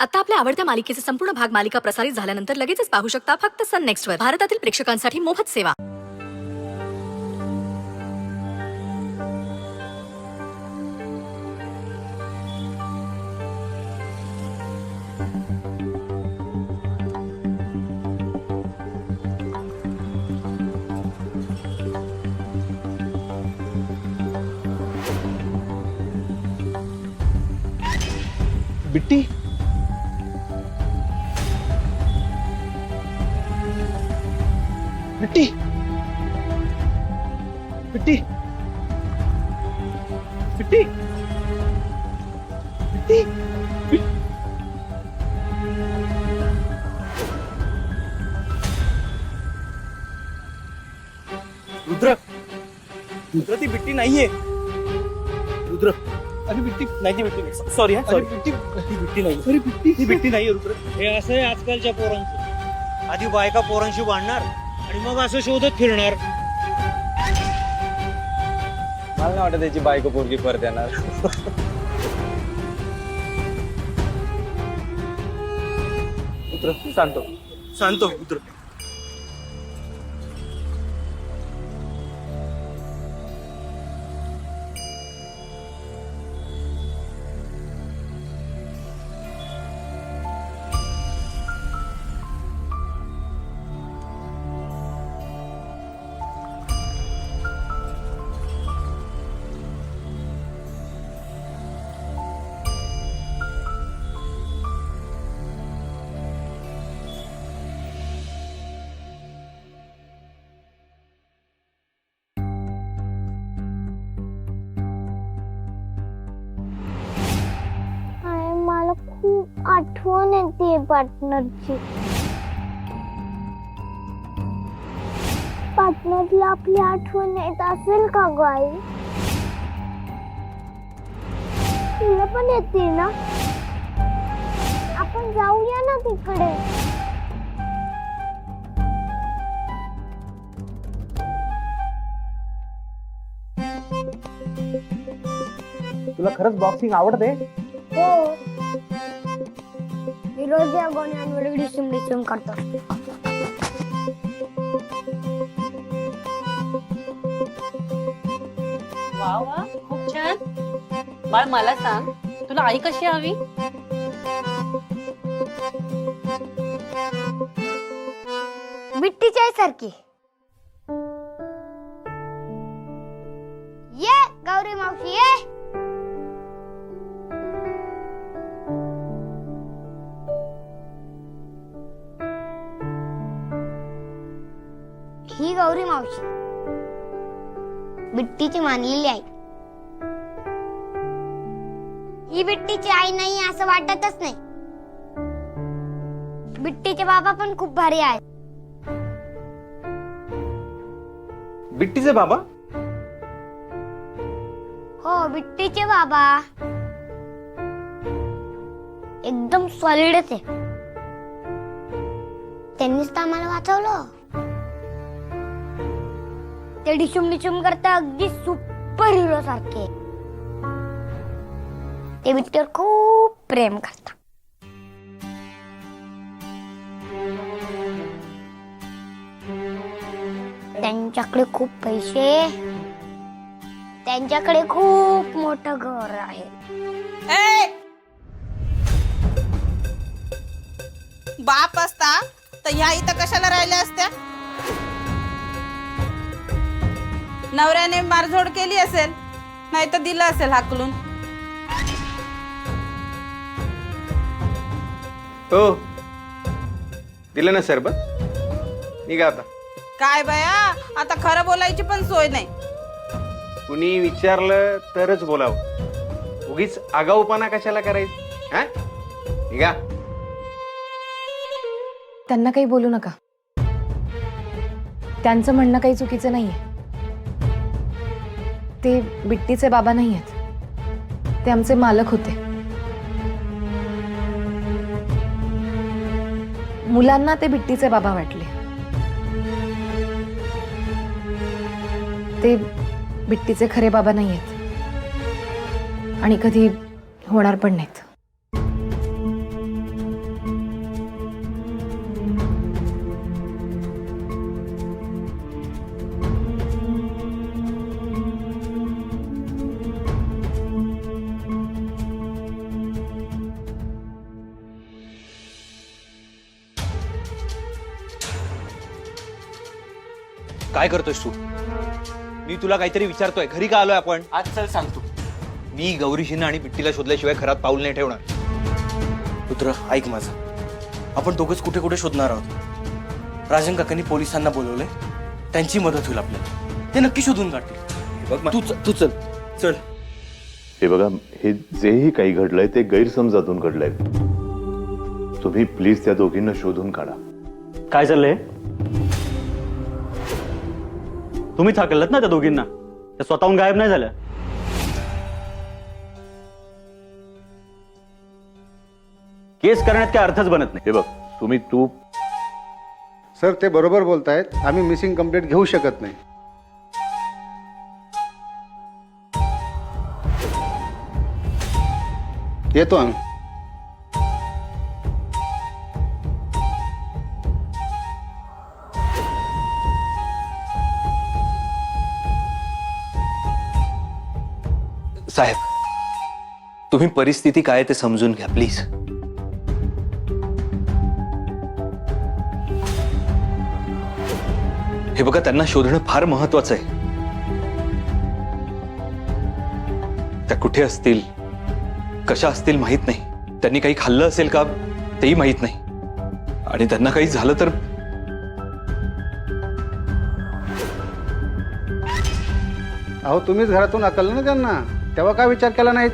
आता आपल्या आवडत्या मालिकेचे संपूर्ण भाग मालिका प्रसारित झाल्यानंतर लगेचच पाहू शकता फक्त सन नेक्स्ट वर. भारतातील प्रेक्षकांसाठी मोफत सेवा. बिट्टी बिट्टी बिट्टी बिट्टी बिट्टी रुद्र रुद्र ती बिट्टी नाहीये. रुद्र अरे बिट्टी नाही, ती बिट्टी नाही. सॉरी हा, सॉरी. बिट्टी ती बिट्टी नाही. अरे बिट्टी ती बिट्टी नाहीये रुद्र. हे असं आहे आजकालच्या पोरांचं. आधी बायका पोरांशी भांडणार आणि मग असं शोधत फिरणार. मला नाही वाटत त्याची बायको पोरगी परत येणार. रुद्र सांगतो सांगतो रुद्र. मला खूप आठवण येते पार्टनरची. पार्टनरला आपली आठवण येत असेल का ग आई? तुला पण येते ना? आपण जाऊया ना तिकडे. तुला खरंच बॉक्सिंग आवडते? हो, मी रोज या गोण्यांवर डिसूम करतो. वा वा, खूप छान. बाळ मला सांग, तुला आई कशी हवी? बिट्टीच्या सारखी. ये गौरी मावशी ये. ही गौरी मावशी बिट्टीची मानलेली आई. ही बिट्टीची आई नाही असं वाटतच नाही. बिट्टीचे बाबा पण खूप भारी आहेत. बिट्टीचे बाबा? हो, बिट्टीचे बाबा एकदम सॉलिडच आहे. त्यांनीच तर आम्हाला वाचवलं. ते डिशुम करता अगदी सुपर हिरो सारखे. ते बिट्टीवर खूप प्रेम करतात. त्यांच्याकडे खूप पैसे, त्यांच्याकडे खूप मोठं घर आहे. बाप असता तर ह्या इथं कशाला राहिल्या असत्या? नवऱ्याने मारझोड केली असेल, नाही तर दिलं असेल हाकलून. हो, दिलं ना सरबत. निघा आता. काय बया, आता खरं बोलायची पण सोय नाही. कुणी विचारलं तरच बोलावं. उगीच आगाऊपणा कशाला करायचं? हा, निघा. त्यांना काही बोलू नका. त्यांचं म्हणणं काही चुकीचं नाहीये. ते बिट्टीचे बाबा नाही आहेत, ते आमचे मालक होते. मुलांना ते बिट्टीचे बाबा वाटले. ते बिट्टीचे खरे बाबा नाही आहेत आणि कधी होणार पण नाहीत. काय करतोयस तू? मी तुला काहीतरी विचारतोय. घरी का आलोय आपण? आज चल सांगतो. मी गौरीशीनं आणि बिट्टीला शोधल्याशिवाय घरात पाऊल नाही ठेवणार. रुद्र ऐक माझं, आपण दोघंच कुठे कुठे शोधणार आहोत. राजन काकांनी पोलिसांना बोलवलंय, त्यांची मदत होईल आपल्याला. ते नक्की शोधून काढतील. बघ तू चल चल. हे बघा, हे जेही काही घडलंय ते गैरसमजातून घडलंय. तुम्ही प्लीज त्या दोघींना शोधून काढा. काय चाललंय? तुम्ही थाकलत ना त्या दोघींना, त्या स्वतःहून गायब नाही झाल्या. केस करण्यात काय अर्थच बनत नाही. हे बघ, तू सर ते बरोबर बोलतायत. आम्ही मिसिंग कंप्लेंट घेऊ शकत नाही. येतो आम्ही. साहेब, तुम्ही परिस्थिती काय ते समजून घ्या प्लीज. हे बघा, त्यांना शोधणं फार महत्वाचं आहे. त्या कुठे असतील, कशा असतील माहित नाही. त्यांनी काही खाल्लं असेल का तेही माहित नाही. आणि त्यांना काही झालं तर अहो तुम्हीच घरातून हाकललं ना त्यांना, तेव्हा काय विचार केला नाहीत?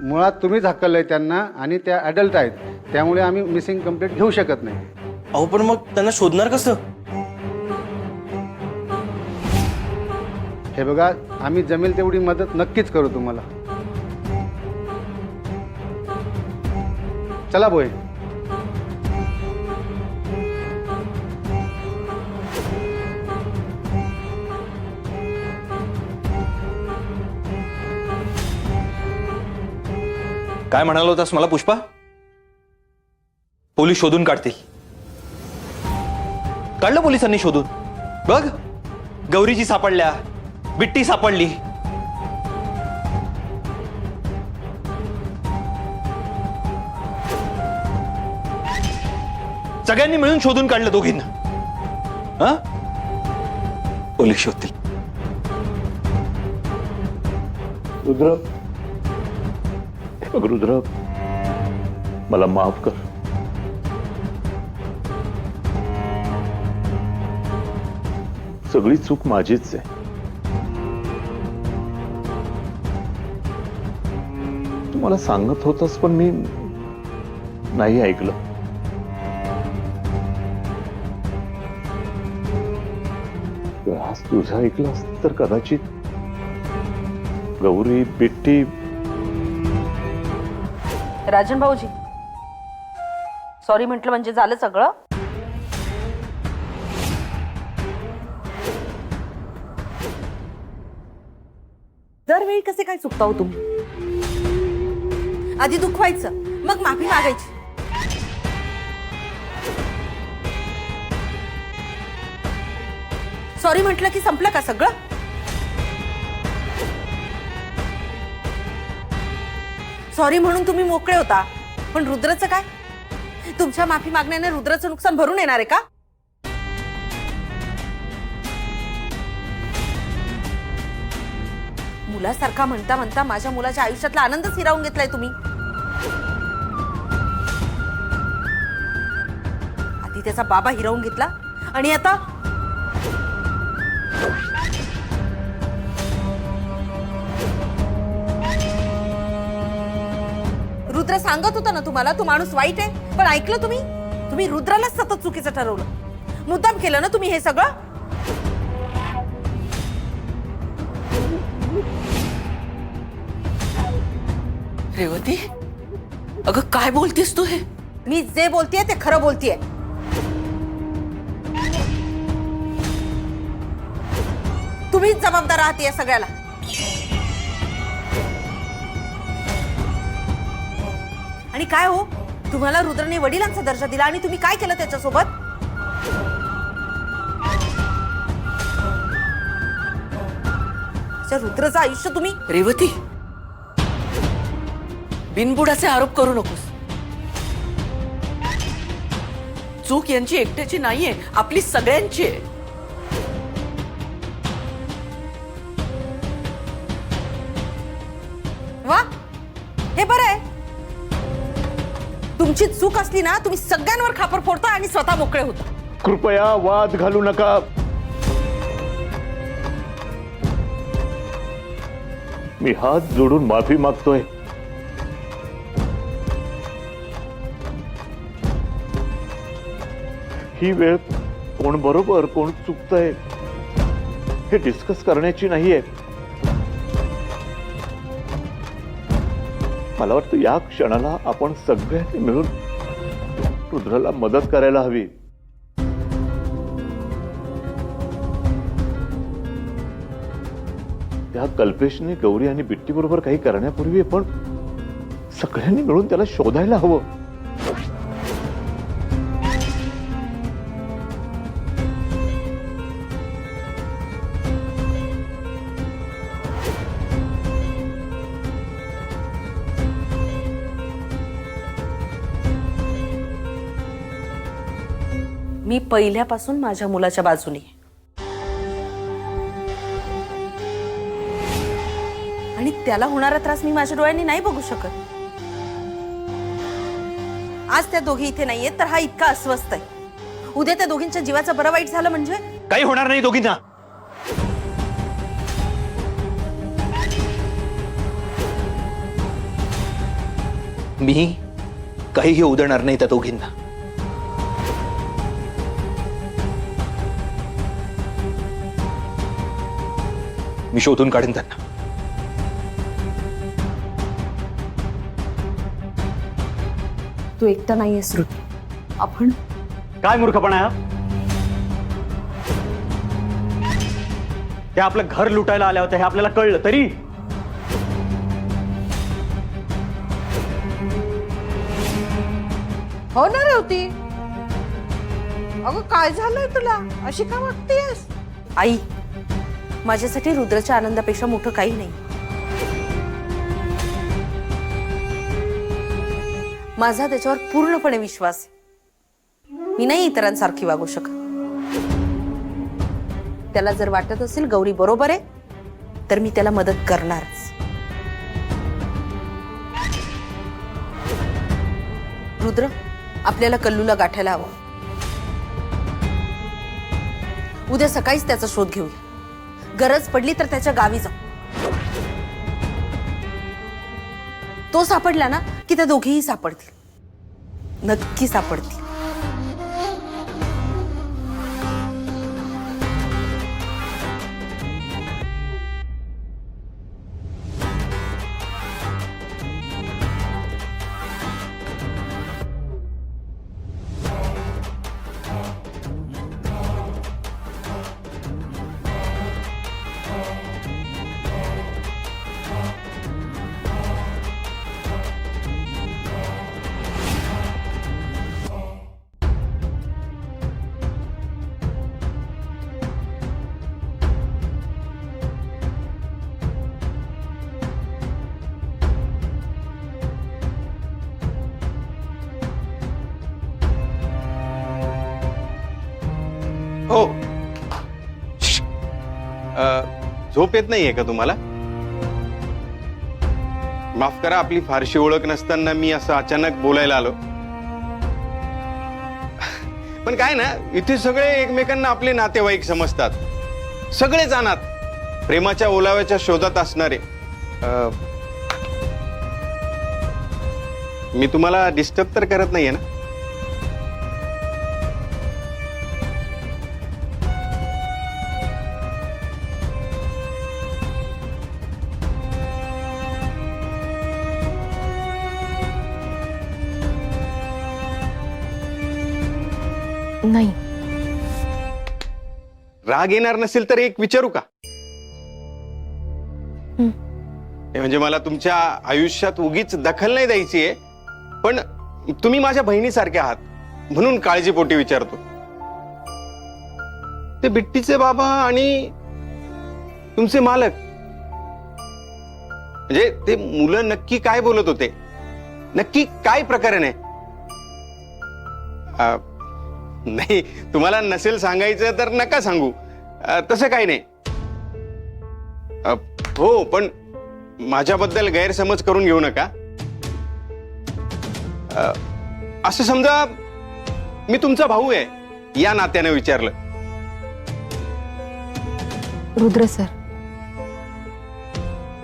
मुळात तुम्हीच हाकललंय त्यांना आणि त्या ॲडल्ट आहेत, त्यामुळे आम्ही मिसिंग कंप्लेंट घेऊ शकत नाही. अहो पण मग त्यांना शोधणार कसं? हे बघा, आम्ही जमेल तेवढी मदत नक्कीच करू तुम्हाला. चला बोय. काय म्हणाला होतास मला पुष्पा? पोलीस शोधून काढतील. काढलं पोलिसांनी शोधून. बघ, गौरीजी सापडल्या, बिट्टी सापडली. सगळ्यांनी मिळून शोधून काढलं दोघींना. हा, पोलीस शोधतील. रुद्र, बघ रुद्र, मला माफ कर. सगळी चूक माझीच आहे. तू मला सांगत होतास पण मी नाही ऐकलं. आज तुझं ऐकलं असतं तर कदाचित गौरी, बिट्टी. राजन भाऊजी, सॉरी म्हटलं म्हणजे झालं सगळं? दरवेळी कसे काय चुकता हो तुम्ही? आधी दुखवायचं, मग माफी मागायची. सॉरी म्हटलं की संपलं का सगळं? सॉरी म्हणून तुम्ही मोकळे होता, पण रुद्रचं काय? तुमच्या माफी मागण्याने रुद्रचं नुकसान भरून येणार आहे का? मुलासारखा म्हणता म्हणता माझ्या मुलाच्या आयुष्यातला आनंदच हिरावून घेतलाय तुम्ही. आधी त्याचा बाबा हिरावून घेतला आणि आता रुद्र सांगत होता ना तुम्हाला, तो माणूस वाईट आहे, पण ऐकलं तुम्ही? तुम्ही रुद्रालाच सतत चुकीचं ठरवलं. मुद्दाम केलं ना तुम्ही हे सगळं? रेवती, अगं काय बोलतेस तू? हे मी जे बोलतेय ते खरं बोलतेय. तुम्हीच जबाबदार आहात या सगळ्याला. आणि काय हो, तुम्हाला रुद्रने वडिलांचा दर्जा दिला आणि तुम्ही काय केलं त्याच्यासोबत? रुद्रचं आयुष्य तुम्ही. रेवती, बिनबुडाचे आरोप करू नकोस. चूक यांची एकट्याची नाहीये, आपली सगळ्यांची आहे. वा, हे बरं आहे. तुमची चूक असली ना, तुम्ही सगळ्यांवर खापर फोडता आणि स्वतः मोकळे होता. कृपया वाद घालू नका. मी हात जोडून माफी मागतोय. ही वेळ कोण बरोबर कोण चुकतंय हे डिस्कस करण्याची नाहीये. मला वाटतं या क्षणाला आपण सगळ्यांनी मिळून रुद्राला मदत करायला हवी. त्या कल्पेशने गौरी आणि बिट्टी बरोबर काही करण्यापूर्वी आपण सगळ्यांनी मिळून त्याला शोधायला हवं. मी पहिल्यापासून माझ्या मुलाच्या बाजूने आहे. आणि त्याला होणारा त्रास मी माझ्या डोळ्यांनी नाही बघू शकत. आज त्या दोघी इथे नाहीयेत तर हा इतका अस्वस्थ आहे. उद्या त्या दोघींच्या जीवाचं बरं वाईट झालं म्हणजे काही होणार नाही दोघींना. मी काहीही उधळणार नाही त्या दोघींना. मी शोधून काढेन त्यांना. तू एकटा नाहीयेस ऋतू. आपण काय मूर्खपणा आहे हा? त्या आपलं घर लुटायला आल्या होत्या हे आपल्याला कळलं तरी हो ना होती. अगं काय झालंय तुला, अशी का वागतेस? आई, माझ्यासाठी रुद्राच्या आनंदापेक्षा मोठं काही नाही. माझा त्याच्यावर पूर्णपणे विश्वास आहे. मी नाही इतरांसारखी वागू शकत. त्याला जर वाटत असेल गौरी बरोबर आहे तर मी त्याला मदत करणारच. रुद्र, आपल्याला कल्लूला गाठायला हवं. उद्या सकाळीच त्याचा शोध घेऊया. गरज पडली तर त्याच्या गावी जाऊ. तो सापडला ना की त्या दोघीही सापडतील. नक्की सापडतील. हो. झोप येत नाहीये का तुम्हाला? माफ करा, आपली फारशी ओळख नसताना मी असं अचानक बोलायला आलो. पण काय ना, इथे सगळे एकमेकांना आपले नातेवाईक समजतात. सगळे जाणात प्रेमाच्या ओलाव्याच्या शोधात असणारे. मी तुम्हाला डिस्टर्ब तर करत नाहीये ना? नाही. राग येणार नसेल तर एक विचारू का? म्हणजे मला तुमच्या आयुष्यात उगीच दखल नाही द्यायची आहे, पण तुम्ही माझ्या बहिणीसारखे आहात म्हणून काळजीपोटी विचारतो. ते बिट्टीचे बाबा आणि तुमचे मालक, म्हणजे ते मुलं नक्की काय बोलत होते? नक्की काय प्रकरण आहे? नाही, तुम्हाला नसेल सांगायचं तर नका सांगू. तसं काही नाही. हो, पण माझ्याबद्दल गैरसमज करून घेऊ नका. असं समजा मी तुमचा भाऊ आहे या नात्याने विचारलं. रुद्र सर,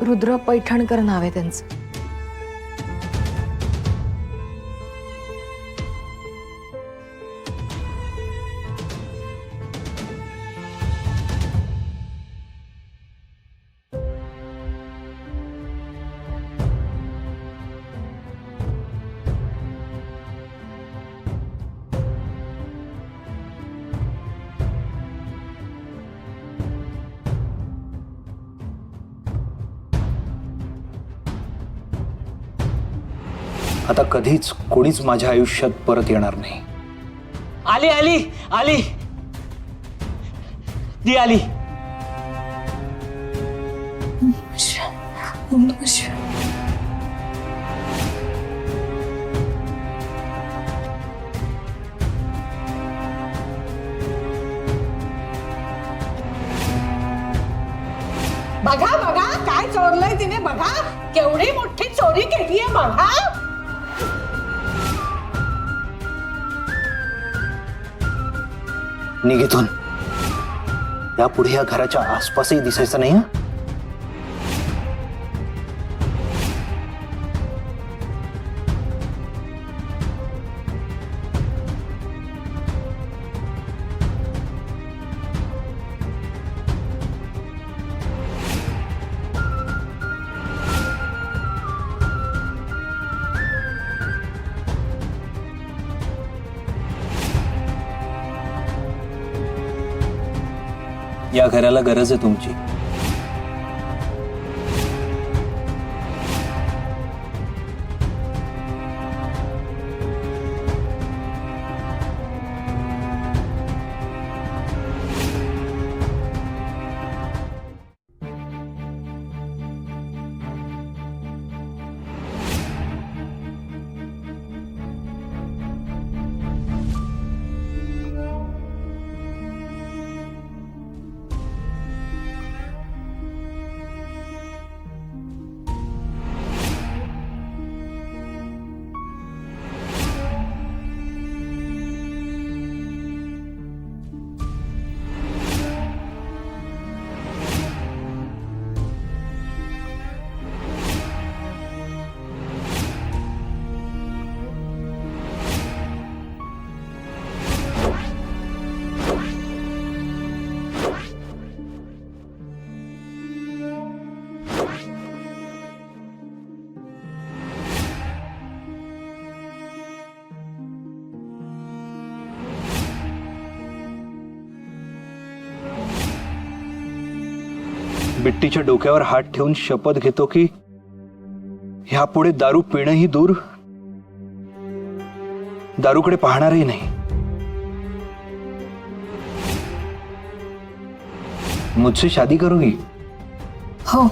रुद्र पैठणकर नाव आहे त्यांचं. आता कधीच कोणीच माझ्या आयुष्यात परत येणार नाही. आली आली आली ती आली. बघा बघा काय चोरलंय तिने, बघा केवढी मोठी चोरी केली आहे बघा. निघितून यापुढे या घराच्या आसपासही दिसायचं नाही. या घराला गरज आहे तुमची. बिट्टीच्या डोक्यावर हात ठेवून शपथ घेतो की ह्यापुढे दारू पिणंही दूर, दारूकडे पाहणारही नाही. मुझसे शादी करोगी? हो.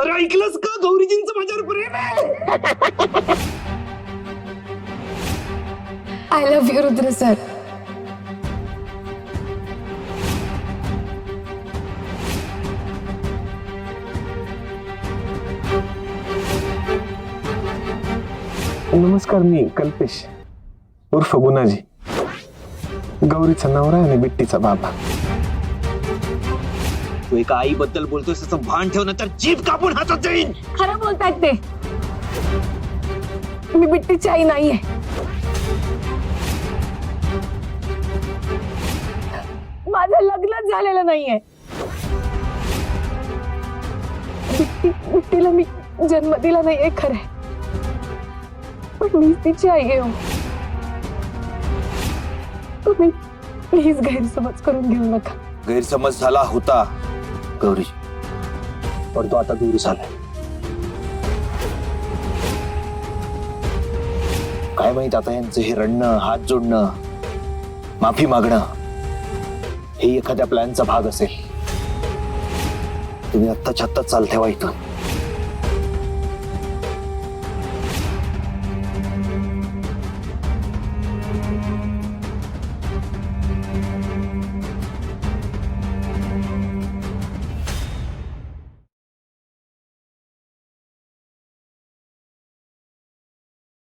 अरे ऐकलंस का, गौरीजींचं माझ्यावर प्रेम आहे. I love you Rudra sir. नमस्कार, मी कल्पेश उर्फ गुणाजी, गौरीचा नवरा आणि बिट्टीचा बाबा. तू एका आईबद्दल बोलतोयस त्याचं भान ठेव तर जीभ कापून हातात जाईन. खरं बोलतायत ते. मी बिट्टीची आई नाहीये. माझं लग्नच झालेलं नाहीये. बिट्टीला मी जन्म दिला नाहीये खरंय, पण मी तिची आई आहे. तुम्ही प्लीज गैरसमज करून घेऊ नका. गैरसमज झाला होता गौरी, पण तो आता दूर झालाय. काय माहित आता यांचं हे रडणं, हात जोडणं, माफी मागणं हे एखाद्या प्लॅनचा भाग असेल. तुम्ही आत्ताच्या आत्ता चाल ठेवा इथून.